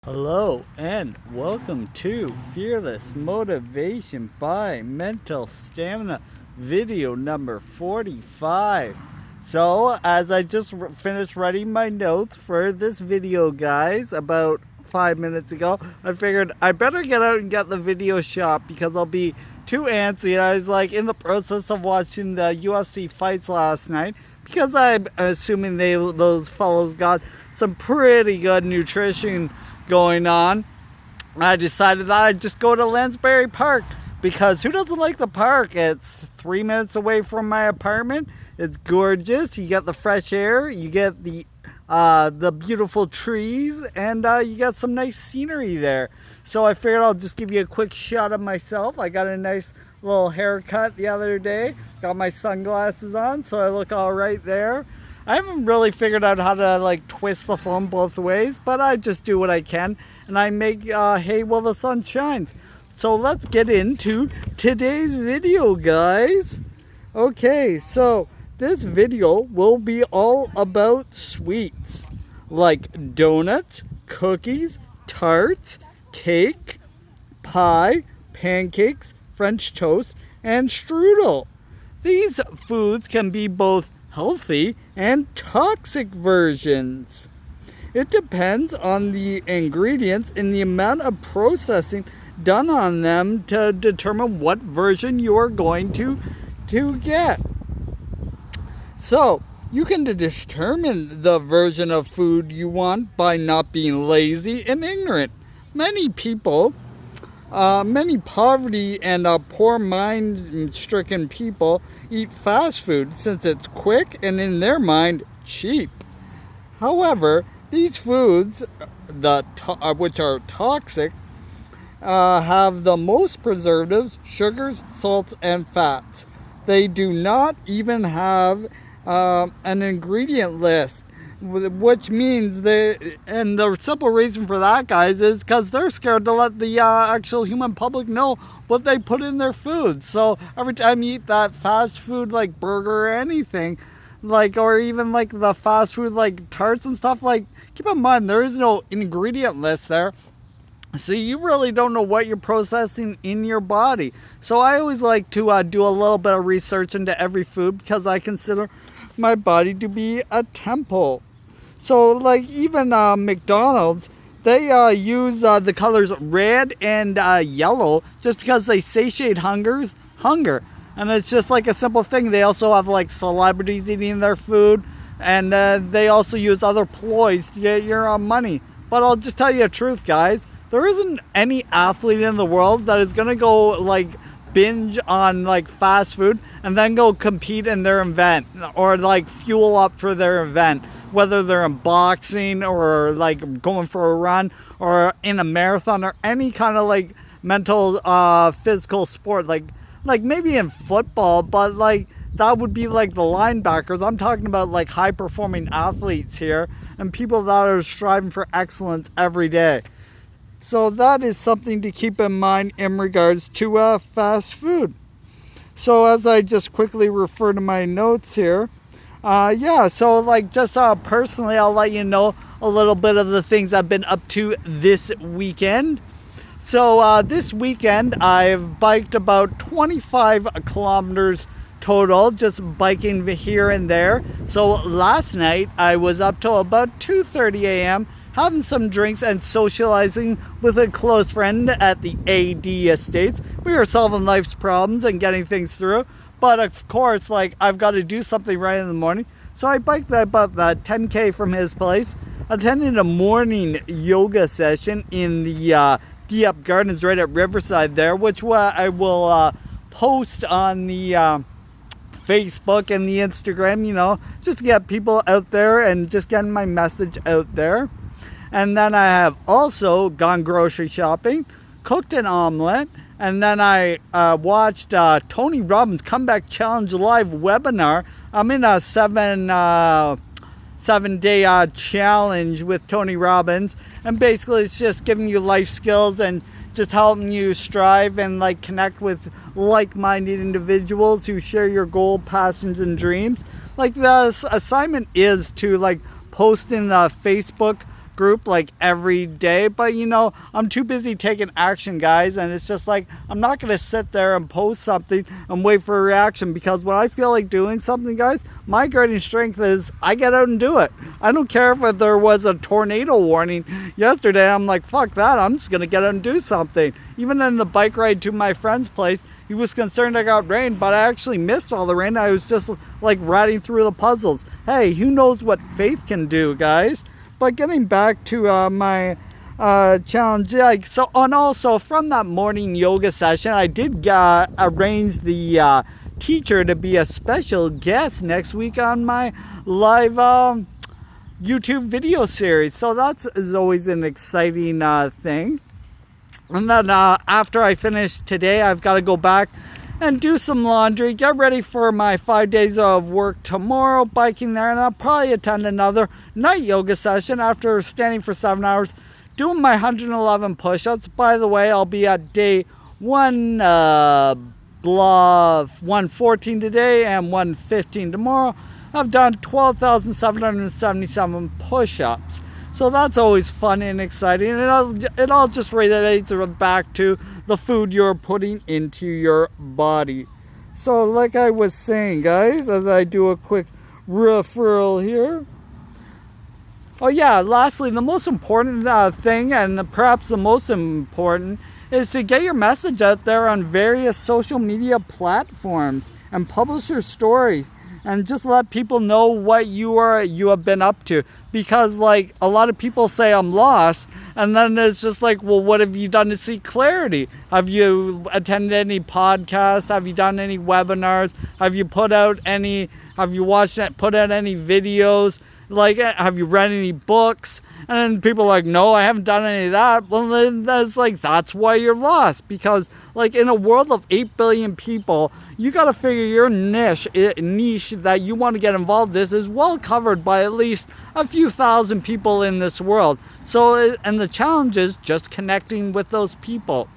Hello and welcome to Fearless Motivation by Mental Stamina video number 45. So as I just finished writing my notes for this video, guys, about 5 minutes ago, I figured I better get out and get the video shot because I'll be too antsy. I was like in the process of watching the UFC fights last night because I'm assuming those fellows got some pretty good nutrition going on. I decided that I'd just go to Lansbury Park because who doesn't like the park? It's 3 minutes away from my apartment. It's gorgeous. You get the fresh air, you get the beautiful trees, and you get some nice scenery there. So I figured I'll just give you a quick shot of myself. I got a nice little haircut the other day. Got my sunglasses on, so I look all right there. I haven't really figured out how to twist the phone both ways, but I just do what I can, and I make hay while the sun shines. So let's get into today's video, guys. Okay, so this video will be all about sweets, like donuts, cookies, tarts, cake, pie, pancakes, French toast, and strudel. These foods can be both healthy and toxic versions. It depends on the ingredients and the amount of processing done on them to determine what version you are going to get. So you can determine the version of food you want by not being lazy and ignorant. Many poverty and poor mind-stricken people eat fast food since it's quick and, in their mind, cheap. However, these foods, which are toxic, have the most preservatives, sugars, salts, and fats. They do not even have an ingredient list, which means and the simple reason for that, guys, is because they're scared to let the actual human public know what they put in their food. So every time you eat that fast food like burger or anything, or even the fast food like tarts and stuff, keep in mind there is no ingredient list there. So you really don't know what you're processing in your body. So I always like to do a little bit of research into every food because I consider my body to be a temple. So even McDonald's, they use the colors red and yellow just because they satiate hunger. And it's just a simple thing. They also have celebrities eating their food, and they also use other ploys to get your money. But I'll just tell you the truth, guys. There isn't any athlete in the world that is going to go binge on fast food and then go compete in their event or fuel up for their event, whether they're in boxing or going for a run or in a marathon or any kind of mental physical sport, like maybe in football, but that would be the linebackers. I'm talking about high performing athletes here and people that are striving for excellence every day. So that is something to keep in mind in regards to fast food. So as I just quickly refer to my notes here, just personally, I'll let you know a little bit of the things I've been up to this weekend. So this weekend, I've biked about 25 kilometers total, just biking here and there. So last night, I was up till about 2:30 a.m., having some drinks and socializing with a close friend at the AD Estates. We were solving life's problems and getting things through. But of course, I've got to do something right in the morning. So I biked about 10K from his place, attended a morning yoga session in the Dieppe Gardens right at Riverside there, which I will post on the Facebook and the Instagram, just to get people out there and just getting my message out there. And then I have also gone grocery shopping, cooked an omelet, and then I watched Tony Robbins Comeback Challenge live webinar. I'm in a 7-day challenge with Tony Robbins, and basically it's just giving you life skills and just helping you strive and connect with like-minded individuals who share your goal, passions, and dreams. The assignment is to post in the Facebook group like every day, but you know, I'm too busy taking action, guys, and it's just like I'm not gonna sit there and post something and wait for a reaction, because when I feel like doing something, guys, my greatest strength is I get out and do it. I don't care if there was a tornado warning yesterday. I'm like, fuck that, I'm just gonna get out and do something. Even in the bike ride to my friend's place, he was concerned I got rain, but I actually missed all the rain. I was just like riding through the puzzles. Hey, who knows what faith can do, guys? But getting back to my challenge, like, so, and also from that morning yoga session, I did arrange the teacher to be a special guest next week on my live YouTube video series. So that's is always an exciting thing. And then after I finish today, I've got to go back and do some laundry, get ready for my 5 days of work tomorrow, biking there, and I'll probably attend another night yoga session after standing for 7 hours, doing my 111 push-ups. By the way, I'll be at day 114 today and 115 tomorrow. I've done 12,777 push-ups. So that's always fun and exciting, and it all just relates back to the food you're putting into your body. So like I was saying, guys, as I do a quick referral here. Oh yeah, lastly, the most important thing, and perhaps the most important, is to get your message out there on various social media platforms and publish your stories. And just let people know what you have been up to. Because like a lot of people say I'm lost, and then it's just like, well, what have you done to seek clarity? Have you attended any podcasts? Have you done any webinars? Have you put out any videos? Like, have you read any books? And then people are like, no, I haven't done any of that. Well, then that's why you're lost. Because like in a world of 8 billion people, you got to figure your niche that you want to get involved in is well covered by at least a few thousand people in this world. So, and the challenge is just connecting with those people.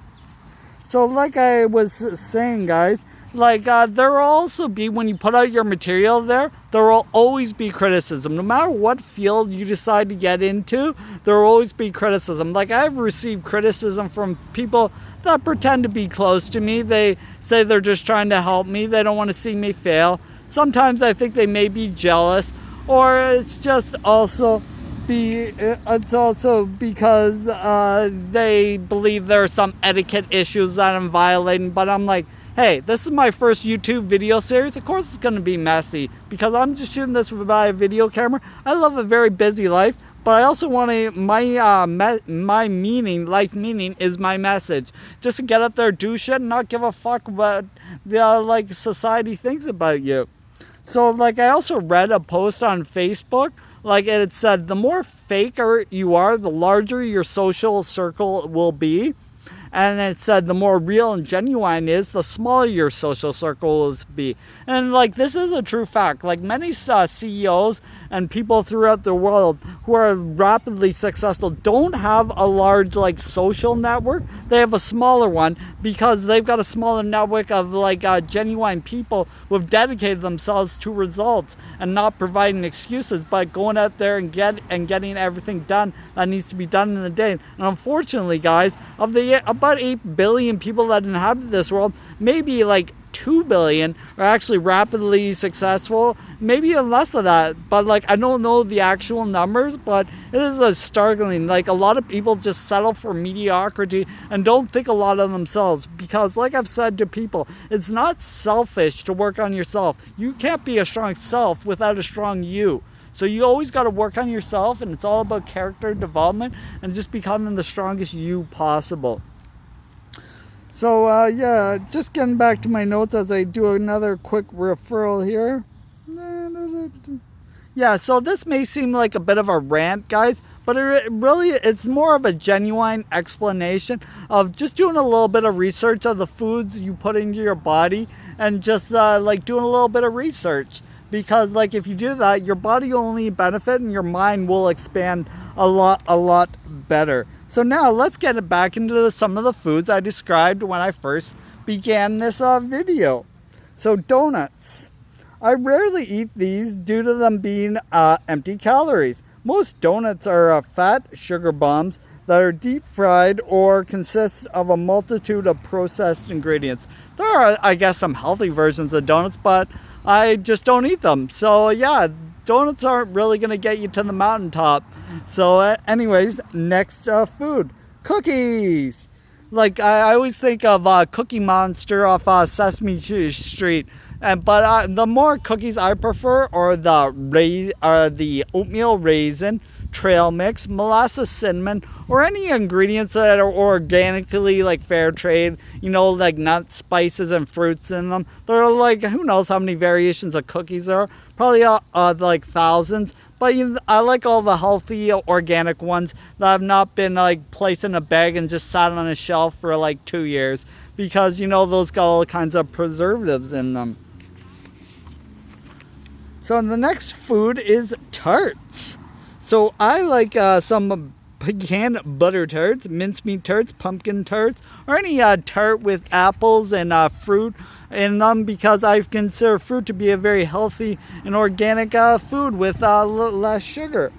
So like I was saying, guys, like there will also be, when you put out your material there will always be criticism. No matter what field you decide to get into, there will always be criticism. Like, I've received criticism from people that pretend to be close to me. They say they're just trying to help me. They don't want to see me fail. Sometimes I think they may be jealous, or it's just also because they believe there are some etiquette issues that I'm violating. But I'm like, hey, this is my first YouTube video series. Of course it's going to be messy, because I'm just shooting this by a video camera. I live a very busy life, but I also want to, life meaning is my message. Just to get out there, do shit, and not give a fuck what like society thinks about you. So like, I also read a post on Facebook, like it said, the more faker you are, the larger your social circle will be. And it said the more real and genuine is, the smaller your social circle will be. And like, this is a true fact. Like, many CEOs and people throughout the world who are rapidly successful don't have a large like social network. They have a smaller one, because they've got a smaller network of like genuine people who have dedicated themselves to results and not providing excuses, but going out there and getting everything done that needs to be done in the day. And unfortunately, guys, of the about 8 billion people that inhabit this world, maybe like 2 billion are actually rapidly successful, maybe even less of that. But like, I don't know the actual numbers, but it is a startling. Like, a lot of people just settle for mediocrity and don't think a lot of themselves, because like I've said to people, it's not selfish to work on yourself. You can't be a strong self without a strong you. So you always got to work on yourself, and it's all about character development and just becoming the strongest you possible. So yeah, just getting back to my notes as I do another quick referral here. Yeah, so this may seem like a bit of a rant, guys, but it's more of a genuine explanation of just doing a little bit of research of the foods you put into your body, and just like doing a little bit of research. Because like, if you do that, your body will only benefit and your mind will expand a lot better. So now let's get back into some of the foods I described when I first began this video. So donuts. I rarely eat these due to them being empty calories. Most donuts are fat sugar bombs that are deep fried or consist of a multitude of processed ingredients. There are, I guess, some healthy versions of donuts, but I just don't eat them. So yeah, donuts aren't really going to get you to the mountaintop. So anyways, next food. Cookies. Like, I always think of Cookie Monster off Sesame Street. But the more cookies I prefer are the oatmeal raisin, trail mix, molasses cinnamon, or any ingredients that are organically like fair trade, you know, like nuts, spices, and fruits in them. There are like, who knows how many variations of cookies there are, probably like thousands. But I like all the healthy organic ones that have not been like placed in a bag and just sat on a shelf for like 2 years, because you know those got all kinds of preservatives in them. So the next food is tarts. So I like some pecan butter tarts, mincemeat tarts, pumpkin tarts, or any tart with apples and fruit in them, because I consider fruit to be a very healthy and organic food with less sugar.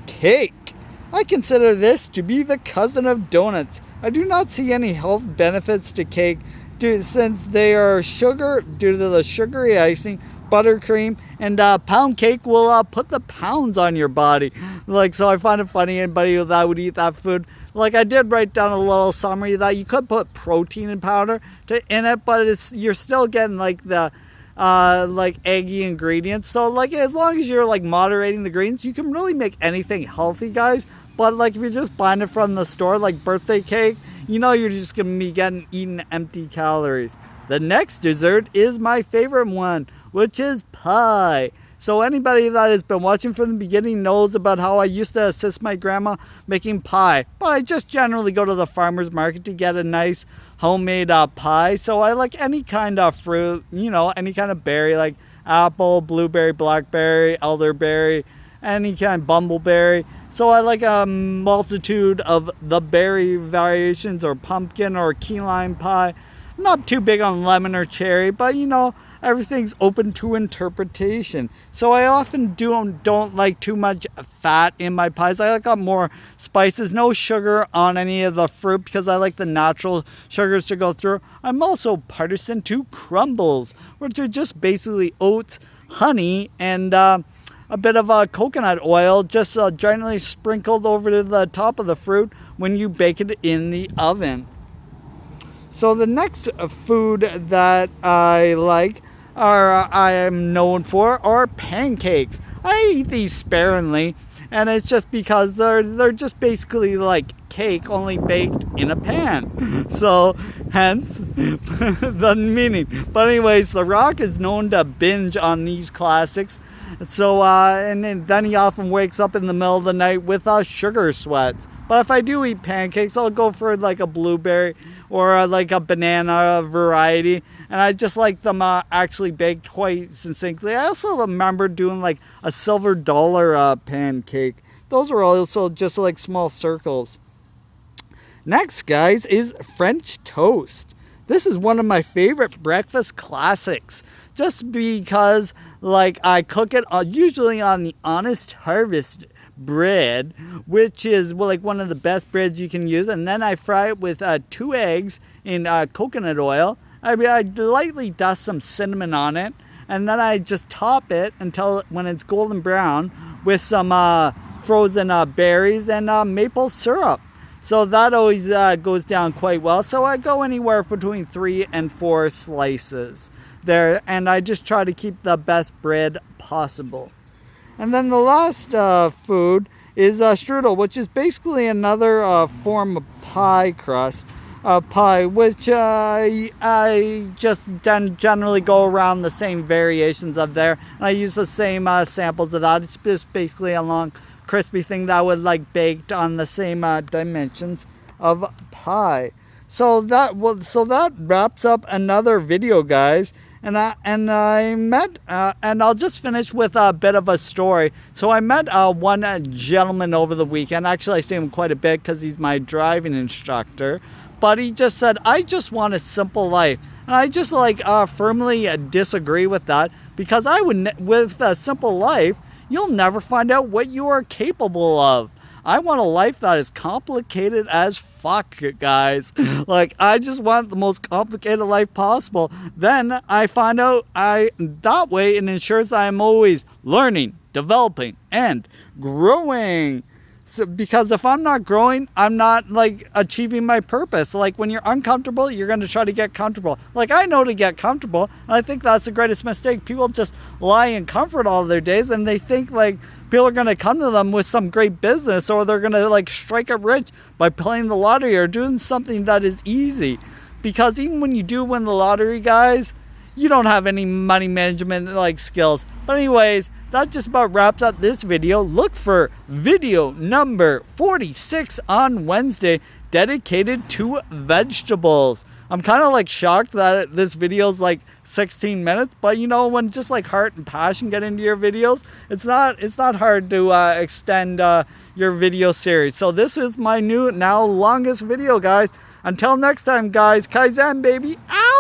Cake. I consider this to be the cousin of donuts. I do not see any health benefits to cake since they are sugar due to the sugary icing, buttercream, and pound cake will put the pounds on your body. Like, so I find it funny anybody that would eat that food. Like, I did write down a little summary that you could put protein in powder in it, but you're still getting like the like eggy ingredients. So like, as long as you're like moderating the greens, you can really make anything healthy, guys. But like, if you're just buying it from the store, like birthday cake, you know you're just gonna be eating empty calories. The next dessert is my favorite one, which is pie. So anybody that has been watching from the beginning knows about how I used to assist my grandma making pie. But I just generally go to the farmer's market to get a nice homemade pie. So I like any kind of fruit, you know, any kind of berry, like apple, blueberry, blackberry, elderberry, any kind of bumbleberry. So I like a multitude of the berry variations, or pumpkin or key lime pie. I'm not too big on lemon or cherry, but you know, everything's open to interpretation. So I often don't like too much fat in my pies. I like more spices, no sugar on any of the fruit, because I like the natural sugars to go through. I'm also partisan to crumbles, which are just basically oats, honey, and a bit of coconut oil, just gently sprinkled over to the top of the fruit when you bake it in the oven. So the next food that I like, I am known for, are pancakes. I eat these sparingly, and it's just because they're just basically like cake, only baked in a pan. So hence the meaning. But anyways, The Rock is known to binge on these classics. So and then he often wakes up in the middle of the night with sugar sweats. But if I do eat pancakes, I'll go for like a blueberry or like a banana variety. And I just like them actually baked quite succinctly. I also remember doing like a silver dollar pancake. Those were also just like small circles. Next, guys, is French toast. This is one of my favorite breakfast classics, just because like I cook it usually on the Honest Harvest bread, which is like one of the best breads you can use, and then I fry it with 2 eggs in coconut oil. I lightly dust some cinnamon on it, and then I just top it until when it's golden brown with some frozen berries and maple syrup. So that always goes down quite well. So I go anywhere between 3 and 4 slices there, and I just try to keep the best bread possible. And then the last food is strudel, which is basically another form of pie crust. Pie, which I just generally go around the same variations of there. And I use the same samples of that. It's just basically a long crispy thing that would like baked on the same dimensions of pie. So that wraps up another video, guys. And I met, and I'll just finish with a bit of a story. So I met one gentleman over the weekend. Actually, I see him quite a bit because he's my driving instructor. But he just said, I just want a simple life. And I just firmly disagree with that, because with a simple life, you'll never find out what you are capable of. I want a life that is complicated as fuck, guys. Like, I just want the most complicated life possible. Then I find out that way it ensures that I'm always learning, developing, and growing. So, because if I'm not growing, I'm not like achieving my purpose. Like, when you're uncomfortable, you're going to try to get comfortable. Like, I know to get comfortable, and I think that's the greatest mistake. People just lie in comfort all their days, and they think like people are going to come to them with some great business, or they're going to like strike it rich by playing the lottery or doing something that is easy. Because even when you do win the lottery, guys, you don't have any money management like skills. But anyways, that just about wraps up this video. Look for video number 46 on Wednesday, dedicated to vegetables. I'm kind of like shocked that this video is like 16 minutes, but you know, when just like heart and passion get into your videos, it's not hard to extend your video series. So this is my new, now longest video, guys. Until next time, guys, Kaizen, baby. Ow!